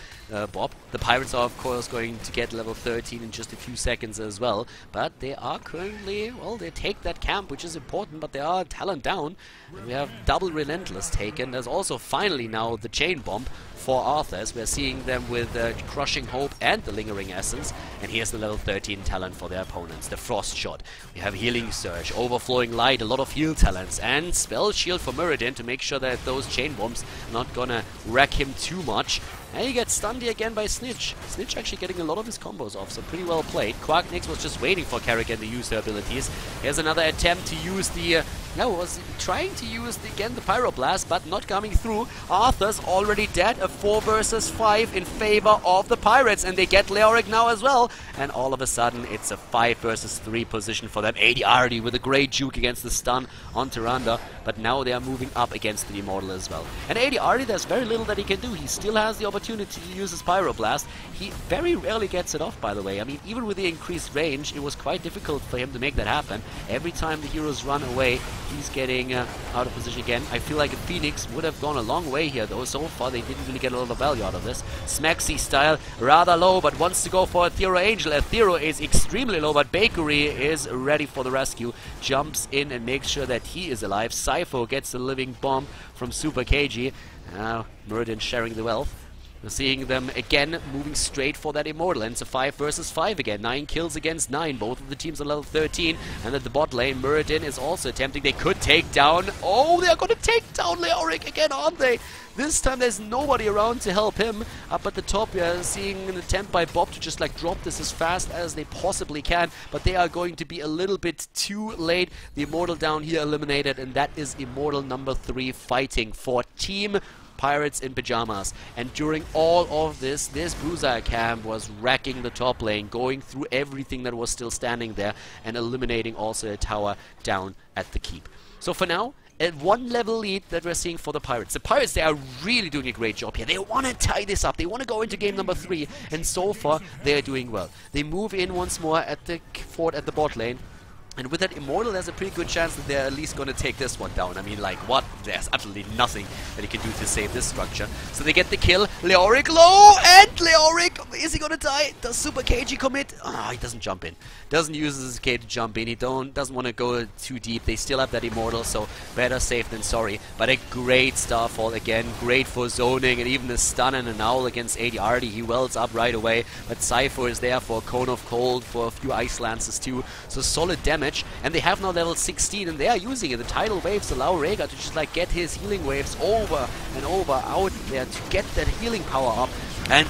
Bob, the Pirates are of course going to get level 13 in just a few seconds as well, but they are currently, well, they take that camp, which is important, but they are talent down. And we have double Relentless taken. There's also finally now the Chain Bomb for Arthas. We're seeing them with Crushing Hope and the Lingering Essence, and here's the level 13 talent for their opponents, the Frost Shot. We have Healing Surge, Overflowing Light, a lot of heal talents, and Spell Shield for Muradin to make sure that those Chain Bombs are not gonna wreck him too much. And he gets stunned here again by Snitch. Snitch actually getting a lot of his combos off, so pretty well played. Quarknix was just waiting for Kerrigan to use her abilities. Here's another attempt to use the... was trying to use, again, the Pyroblast, but not coming through. Arthur's already dead. A 4 versus 5 in favor of the Pirates, and they get Leoric now as well. And all of a sudden, it's a 5 versus 3 position for them. ADRD with a great juke against the stun on Tyrande, but now they are moving up against the Immortal as well. And ADRD, there's very little that he can do. He still has the opportunity to use his Pyroblast. He very rarely gets it off, by the way. I mean, even with the increased range, it was quite difficult for him to make that happen. Every time the heroes run away, he's getting out of position again. I feel like a Phoenix would have gone a long way here, though. So far, they didn't really get a lot of value out of this. Smaxy style, rather low, but wants to go for Aethero Angel. Aethero is extremely low, but Bakery is ready for the rescue. Jumps in and makes sure that he is alive. Sypho gets the living bomb from Super KG. Muradin sharing the wealth. We're seeing them again moving straight for that Immortal, and it's a 5 versus 5 again. 9 kills against 9. Both of the teams are level 13, and at the bot lane, Muradin is also attempting. They could take down... Oh, they're going to take down Leoric again, aren't they? This time there's nobody around to help him. Up at the top, we are seeing an attempt by Bob to just like drop this as fast as they possibly can, but they are going to be a little bit too late. The Immortal down here eliminated, and that is Immortal number 3 fighting for Team Pirates in Pyjamas. And during all of this Bruiser camp was wrecking the top lane, going through everything that was still standing there, and eliminating also a tower down at the keep. So for now, a 1 level lead that we're seeing for the Pirates. The Pirates, they are really doing a great job here. They want to tie this up. They want to go into game number 3, and so far they are doing well. They move in once more at the fort at the bot lane. And with that Immortal, there's a pretty good chance that they're at least going to take this one down. I mean, like, what? There's absolutely nothing that he can do to save this structure. So they get the kill. Leoric low, and Leoric, is he going to die? Does Super KG commit? Ah, he doesn't jump in. Doesn't use his K to jump in. He doesn't want to go too deep. They still have that Immortal, so better safe than sorry. But a great Starfall again. Great for zoning, and even a stun and an owl against AD Artie. He wells up right away. But Cypher is there for a Cone of Cold, for a few Ice Lances too. So solid damage. And they have now level 16, and they are using it. The tidal waves allow Rhaegar to just like get his healing waves over and over out there to get that healing power up. And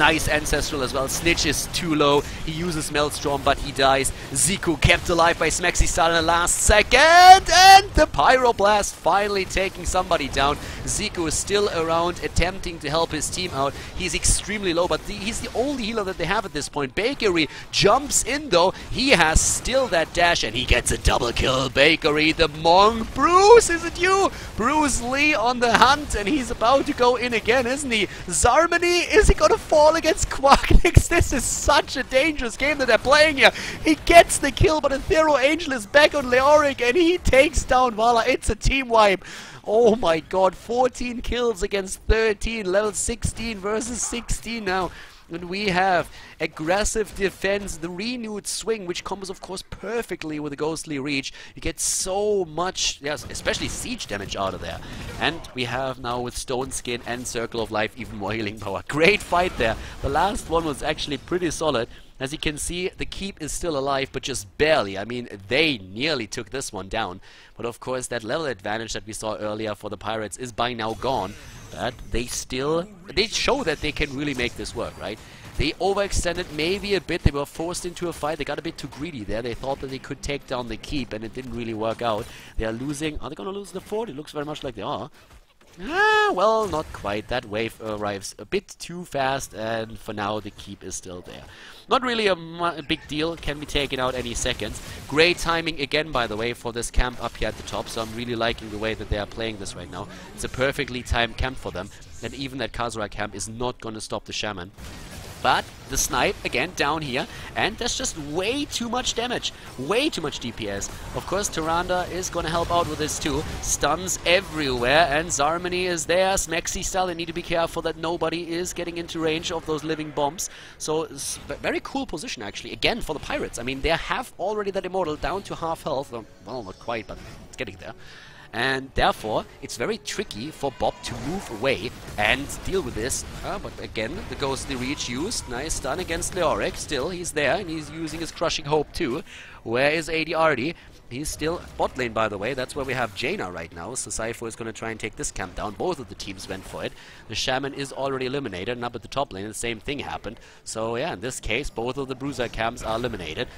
nice Ancestral as well. Snitch is too low. He uses Maelstrom, but he dies. Ziku kept alive by Smexy Star in the last second. And the Pyroblast finally taking somebody down. Ziku is still around, attempting to help his team out. He's extremely low, but he's the only healer that they have at this point. Bakery jumps in though. He has still that dash, and he gets a double kill. Bakery, the Monk. Bruce, is it you? Bruce Lee on the hunt, and he's about to go in again, isn't he? Zarmany, is he gonna fall against Quacknix? This is such a dangerous game that they're playing here. He gets the kill, but Ethereal Angel is back on Leoric, and he takes down Vala. It's a team wipe. Oh my god, 14 kills against 13, level 16 versus 16 now. And we have aggressive defense, the renewed swing, which combos of course perfectly with the ghostly reach. You get so much, yes, especially siege damage out of there. And we have now with Stone Skin and Circle of Life even more healing power. Great fight there. The last one was actually pretty solid. As you can see, the keep is still alive, but just barely. I mean, they nearly took this one down. But of course, that level advantage that we saw earlier for the Pirates is by now gone. But they show that they can really make this work, right? They overextended maybe a bit. They were forced into a fight. They got a bit too greedy there. They thought that they could take down the keep, and it didn't really work out. They are losing. Are they going to lose the fort? It looks very much like they are. Well, not quite. That wave arrives a bit too fast, and for now the keep is still there. Not really a big deal, can be taken out any second. Great timing again, by the way, for this camp up here at the top, so I'm really liking the way that they are playing this right now. It's a perfectly timed camp for them, and even that Khaldor camp is not going to stop the Shaman. But the snipe, again, down here, and there's just way too much damage. Way too much DPS. Of course, Tyrande is going to help out with this too. Stuns everywhere, and Zarmany is there. Smexy style, they need to be careful that nobody is getting into range of those living bombs. So, it's a very cool position, actually, again, for the Pirates. I mean, they have already that Immortal down to half health. Well, not quite, but it's getting there. And therefore, it's very tricky for Bob to move away and deal with this. But again, the Ghostly Reach used. Nice stun against Leoric. Still, he's there, and he's using his Crushing Hope too. Where is AD Artie? He's still bot lane, by the way. That's where we have Jaina right now. So Cypher is going to try and take this camp down. Both of the teams went for it. The Shaman is already eliminated, and up at the top lane, the same thing happened. So yeah, in this case, both of the Bruiser camps are eliminated.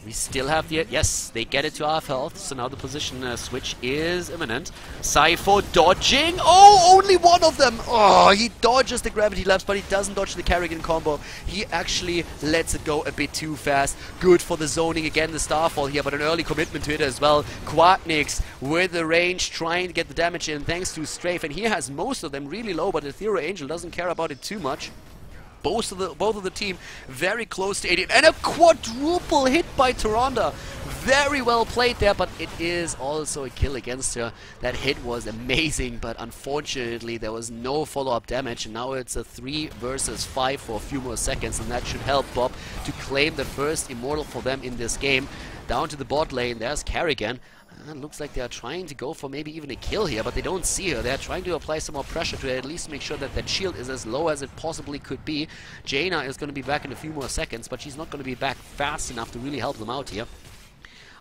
We still have the... Yes, they get it to half health, so now the position switch is imminent. Cypher dodging. Oh, only one of them. Oh, he dodges the gravity lapse, but he doesn't dodge the Carrigan combo. He actually lets it go a bit too fast. Good for the zoning. Again, the Starfall here, but an early commitment to it as well. Quacknix with the range, trying to get the damage in thanks to Strafe, and he has most of them really low, but Ethereal Angel doesn't care about it too much. Both of the team very close to 80, and a quadruple hit by Tyrande. Very well played there, but it is also a kill against her. That hit was amazing, but unfortunately there was no follow-up damage, and now it's a 3 versus 5 for a few more seconds, and that should help Bob to claim the first Immortal for them in this game. Down to the bot lane, there's Carrigan. Looks like they are trying to go for maybe even a kill here, but they don't see her. They're trying to apply some more pressure to at least make sure that that shield is as low as it possibly could be. Jaina is going to be back in a few more seconds, but she's not going to be back fast enough to really help them out here.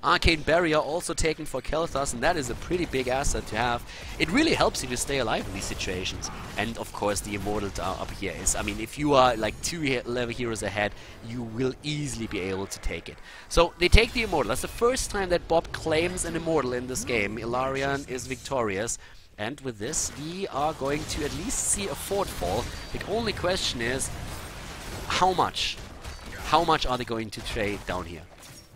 Arcane Barrier also taken for Kel'Thas, and that is a pretty big asset to have. It really helps you to stay alive in these situations. And of course the Immortal up here is, I mean, if you are like 2 level heroes ahead, you will easily be able to take it. So they take the Immortal. That's the first time that Bob claims an Immortal in this game. Ilarion is victorious. And with this, we are going to at least see a fort fall. The only question is, how much? How much are they going to trade down here?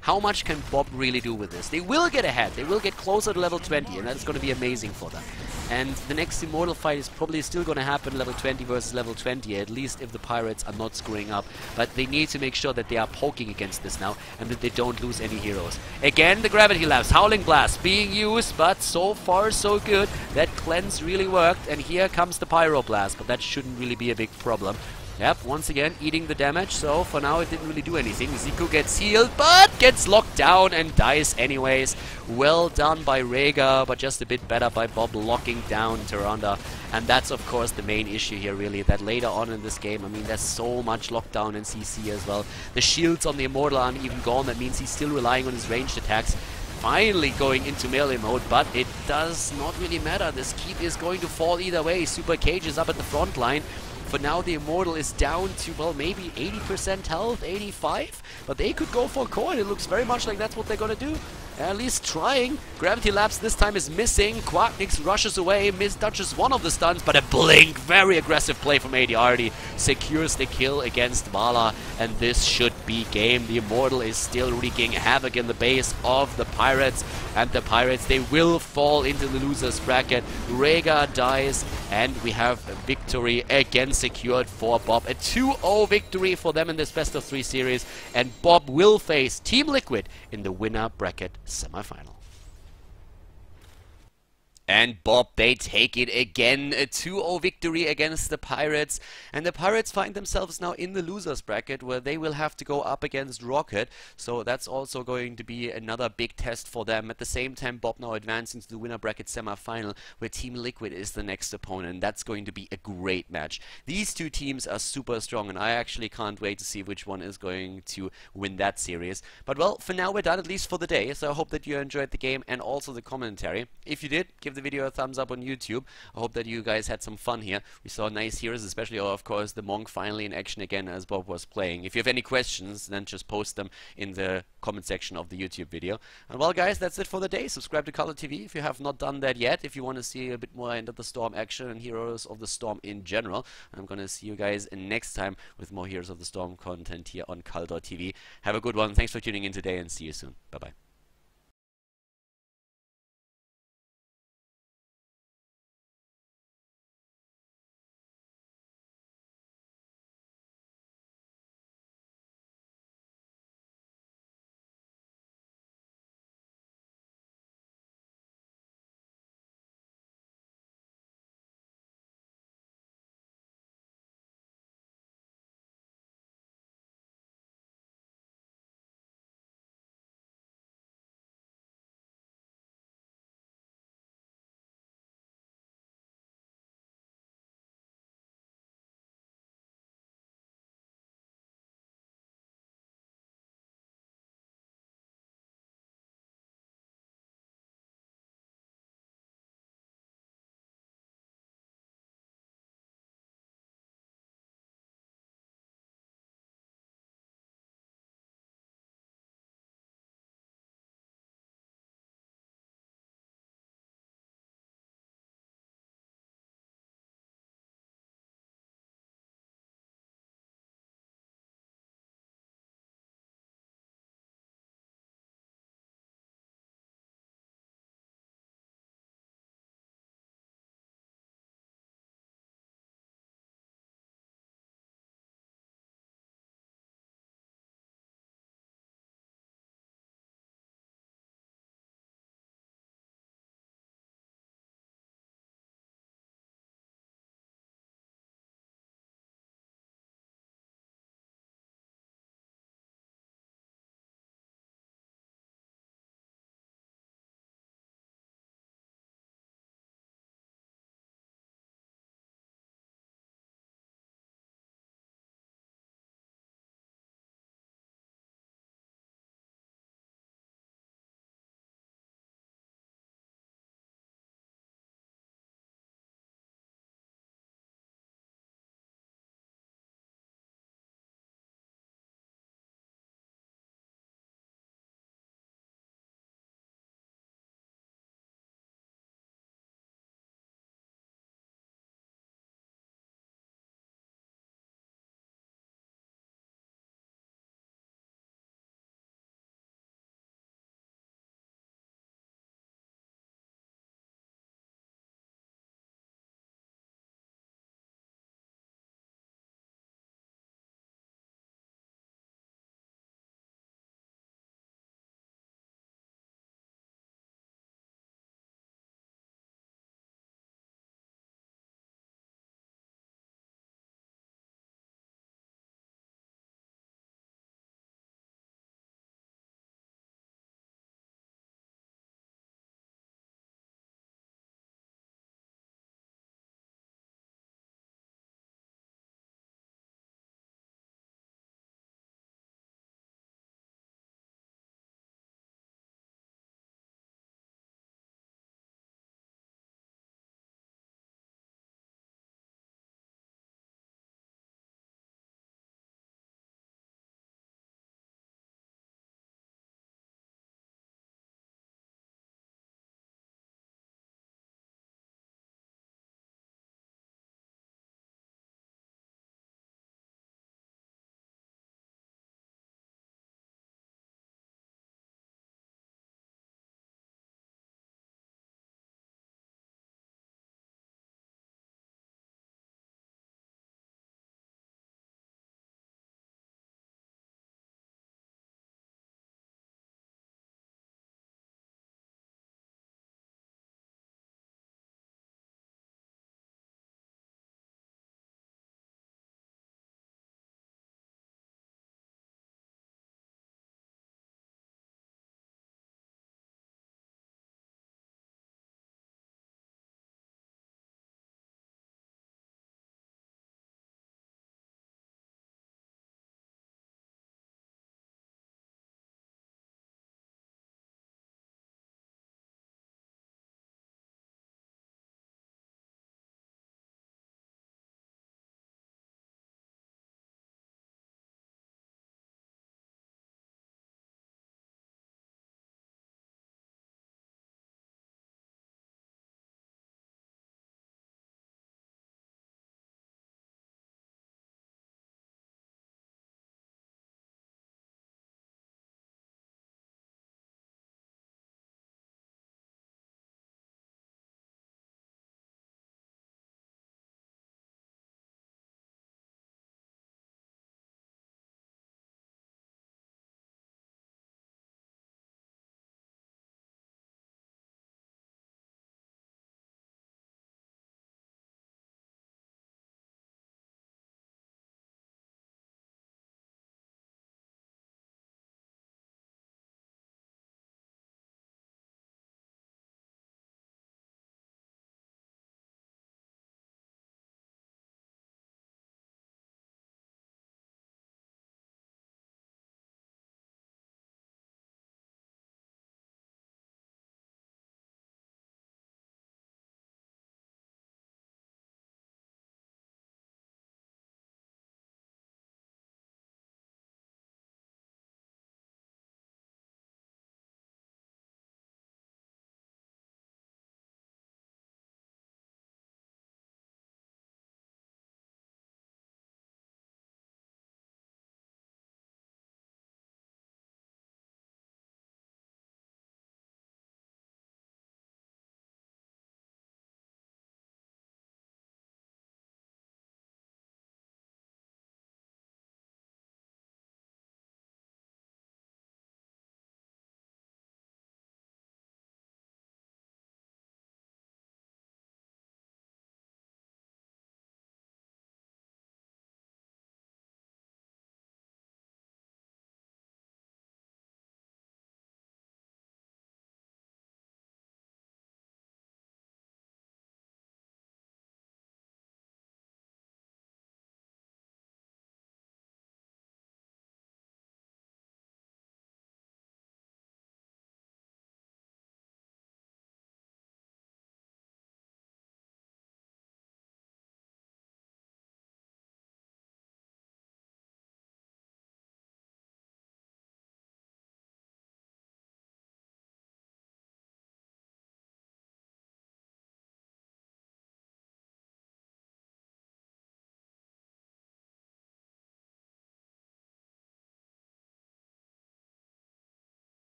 How much can Bob really do with this? They will get ahead. They will get closer to level 20, and that's going to be amazing for them. And the next Immortal fight is probably still going to happen level 20 versus level 20, at least if the Pirates are not screwing up. But they need to make sure that they are poking against this now, and that they don't lose any heroes. Again, the Gravity Lapse, Howling Blast being used, but so far so good. That cleanse really worked, and here comes the Pyro Blast, but that shouldn't really be a big problem. Yep, once again, eating the damage, so for now it didn't really do anything. Zico gets healed, but gets locked down and dies anyways. Well done by Rhaegar, but just a bit better by Bob locking down Tyrande. And that's, of course, the main issue here, really, that later on in this game, I mean, there's so much lockdown in CC as well. The shields on the Immortal aren't even gone, that means he's still relying on his ranged attacks. Finally going into melee mode, but it does not really matter. This keep is going to fall either way. Super Cage is up at the front line. For now, the Immortal is down to, well, maybe 80% health, 85, but they could go for core, and it looks very much like that's what they're gonna do. At least trying. Gravity Lapse this time is missing. Quarknix rushes away, misdodges one of the stuns, but a blink, very aggressive play from AD already secures the kill against Vala, and this should be game. The Immortal is still wreaking havoc in the base of the Pirates, and the Pirates, they will fall into the losers bracket. Rhaegar dies, and we have a victory again secured for Bob. A 2-0 victory for them in this best of 3 series, and Bob will face Team Liquid in the winner bracket semi-final. And Bob, they take it again, a 2-0 victory against the Pirates, and the Pirates find themselves now in the losers bracket where they will have to go up against Rocket, so that's also going to be another big test for them. At the same time, Bob now advancing to the winner bracket semi-final where Team Liquid is the next opponent. That's going to be a great match. These two teams are super strong, and I actually can't wait to see which one is going to win that series. But well, for now we're done, at least for the day, so I hope that you enjoyed the game and also the commentary. If you did, give the video a thumbs up on YouTube. I hope that you guys had some fun here. We saw nice heroes, especially, of course, the Monk finally in action again as Bob was playing. If you have any questions, then just post them in the comment section of the YouTube video. And well, guys, that's it for the day. Subscribe to Khaldor TV if you have not done that yet, if you want to see a bit more End of the Storm action and Heroes of the Storm in general. And I'm going to see you guys next time with more Heroes of the Storm content here on Khaldor TV. Have a good one. Thanks for tuning in today, and see you soon. Bye-bye.